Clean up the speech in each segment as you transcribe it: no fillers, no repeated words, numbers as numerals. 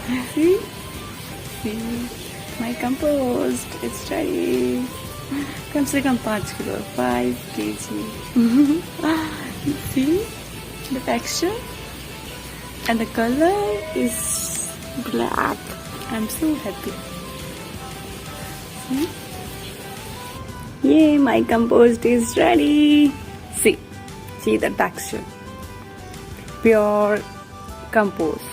See? See? My compost is ready. कम से कम 5 kilo, 5 kg. See the texture and the color is black. I'm so happy. See? Yeah, my compost is ready. See the texture. Pure compost.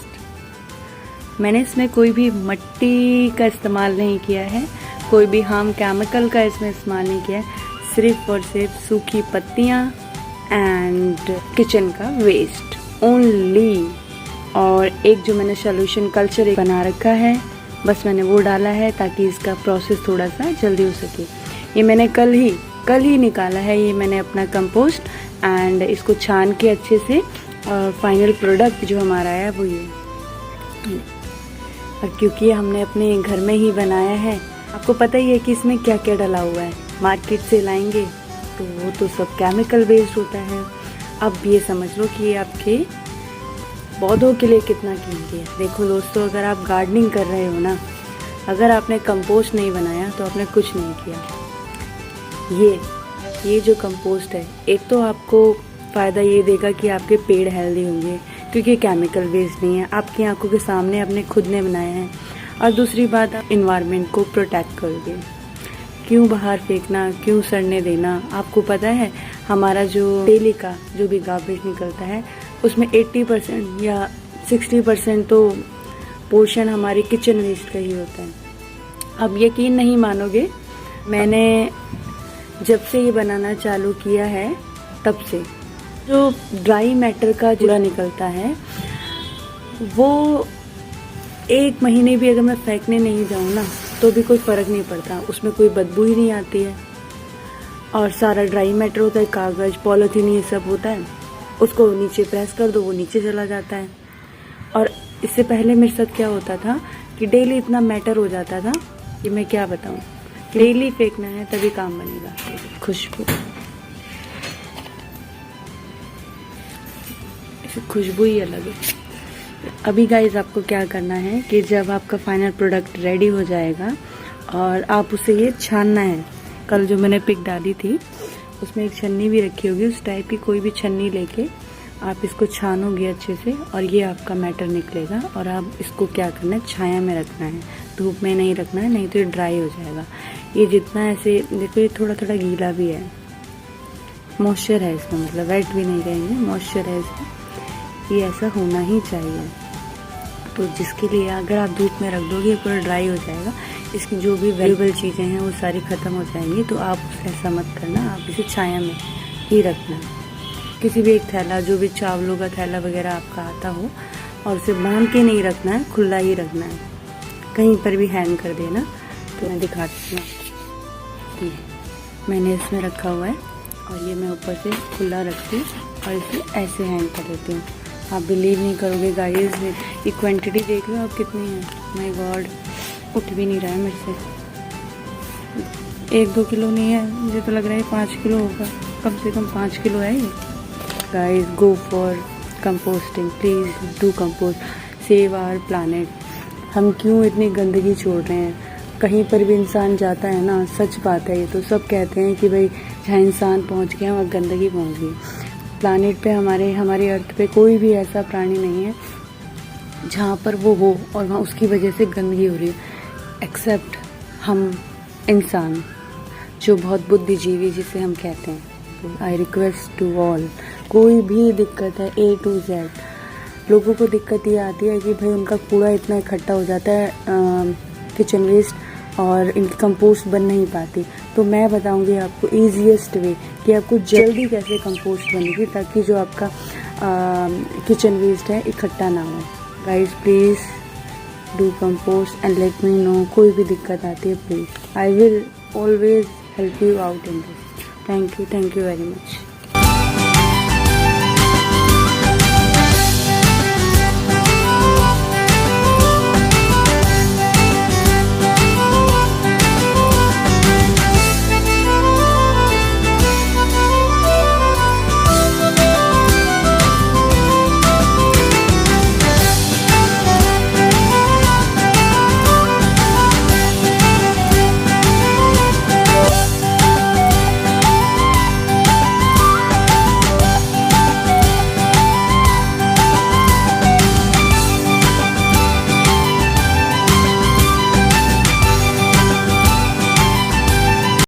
मैंने इसमें कोई भी मिट्टी का इस्तेमाल नहीं किया है, कोई भी हार्म केमिकल का इसमें इस्तेमाल नहीं किया है, सिर्फ और सिर्फ सूखी पत्तियाँ एंड किचन का वेस्ट ओनली। और एक जो मैंने सोल्यूशन कल्चर बना रखा है, बस मैंने वो डाला है ताकि इसका प्रोसेस थोड़ा सा जल्दी हो सके। ये मैंने कल ही निकाला है, ये मैंने अपना कंपोस्ट एंड इसको छान के अच्छे से, और फाइनल प्रोडक्ट जो हमारा है वो ये। और क्योंकि हमने अपने घर में ही बनाया है, आपको पता ही है कि इसमें क्या क्या डाला हुआ है। मार्केट से लाएंगे तो वो तो सब केमिकल बेस्ड होता है। अब ये समझ लो कि ये आपके पौधों के लिए कितना कीमती है। देखो दोस्तों, अगर आप गार्डनिंग कर रहे हो ना, अगर आपने कंपोस्ट नहीं बनाया तो आपने कुछ नहीं किया। ये जो कंपोस्ट है, एक तो आपको फ़ायदा ये देगा कि आपके पेड़ हेल्दी होंगे क्योंकि केमिकल बेस्ड नहीं है, आपकी आंखों के सामने आपने खुद ने बनाया है। और दूसरी बात, आप इन्वायरमेंट को प्रोटेक्ट करोगे। क्यों बाहर फेंकना, क्यों सड़ने देना। आपको पता है हमारा जो डेली का जो भी गार्बेज निकलता है उसमें 80% या 60% तो पोर्शन हमारी किचन वेस्ट का ही होता है। अब यकीन नहीं मानोगे, मैंने जब से ये बनाना चालू किया है तब से जो ड्राई मैटर का कूड़ा निकलता है वो 1 महीने भी अगर मैं फेंकने नहीं जाऊँ ना तो भी कोई फ़र्क नहीं पड़ता, उसमें कोई बदबू ही नहीं आती है। और सारा ड्राई मैटर होता है, कागज़, पॉलीथीन, ये सब होता है। उसको नीचे प्रेस कर दो, वो नीचे चला जाता है। और इससे पहले मेरे साथ क्या होता था कि डेली इतना मैटर हो जाता था कि मैं क्या बताऊँ। डेली फेंकना है तभी काम बनेगा। खुशबू ही अलग है। अभी गाइज आपको क्या करना है कि जब आपका फाइनल प्रोडक्ट रेडी हो जाएगा और आप उसे ये छानना है। कल जो मैंने पिक डाली थी उसमें एक छन्नी भी रखी होगी, उस टाइप की कोई भी छन्नी लेके आप इसको छानोगे अच्छे से और ये आपका मैटर निकलेगा। और आप इसको क्या करना है, छाया में रखना है, धूप में नहीं रखना है, नहीं तो ये ड्राई हो जाएगा। ये जितना ऐसे देखो, ये थोड़ा थोड़ा गीला भी है, मॉइस्चर है इसमें, मतलब वेट भी नहीं रहेंगे, मॉइस्चर है इसमें। ये ऐसा होना ही चाहिए। तो जिसके लिए अगर आप धूप में रख दोगे पूरा ड्राई हो जाएगा, इसकी जो भी वैल्यूबल चीज़ें हैं वो सारी ख़त्म हो जाएंगी। तो आप ऐसा मत करना, आप इसे छाया में ही रखना। किसी भी एक थैला, जो भी चावलों का थैला वगैरह आपका आता हो, और उसे बांध के नहीं रखना है, खुला ही रखना है, कहीं पर भी हैंग कर देना। तो मैं दिखाती हूँ, मैंने इसमें रखा हुआ है और ये मैं ऊपर से खुला रखती हूँ और इसे ऐसे हैंग कर देती हूँ। आप बिलीव नहीं करोगे गाइस, ये क्वांटिटी देख लो आप कितनी है। माय गॉड, उठ भी नहीं रहा है मेरे से। 1-2 किलो नहीं है, मुझे तो लग रहा है 5 किलो होगा, कम से कम 5 किलो है ये। Guys, go for composting, please do compost, save our planet. हम क्यों इतनी गंदगी छोड़ रहे हैं? कहीं पर भी इंसान जाता है ना, सच बात है ये, तो सब कहते हैं कि भाई जहाँ इंसान पहुँच गया वहाँ गंदगी पहुँच गई। प्लानेट पे हमारे अर्थ पे कोई भी ऐसा प्राणी नहीं है जहाँ पर वो हो और वहाँ उसकी वजह से गंदगी हो रही है, एक्सेप्ट हम इंसान, जो बहुत बुद्धिजीवी जिसे हम कहते हैं। आई रिक्वेस्ट टू ऑल, कोई भी दिक्कत है A to Z, लोगों को दिक्कत ये आती है कि भाई उनका कूड़ा इतना इकट्ठा हो जाता है, किचन वेस्ट, और इनकी कंपोस्ट बन नहीं पाती। तो मैं बताऊंगी आपको ईजीएस्ट वे कि आपको जल्दी कैसे कंपोस्ट बनेगी, ताकि जो आपका किचन वेस्ट है इकट्ठा ना हो। Guys, please do compost and let me know, कोई भी दिक्कत आती है please, I will always help you out in this. Thank you very much.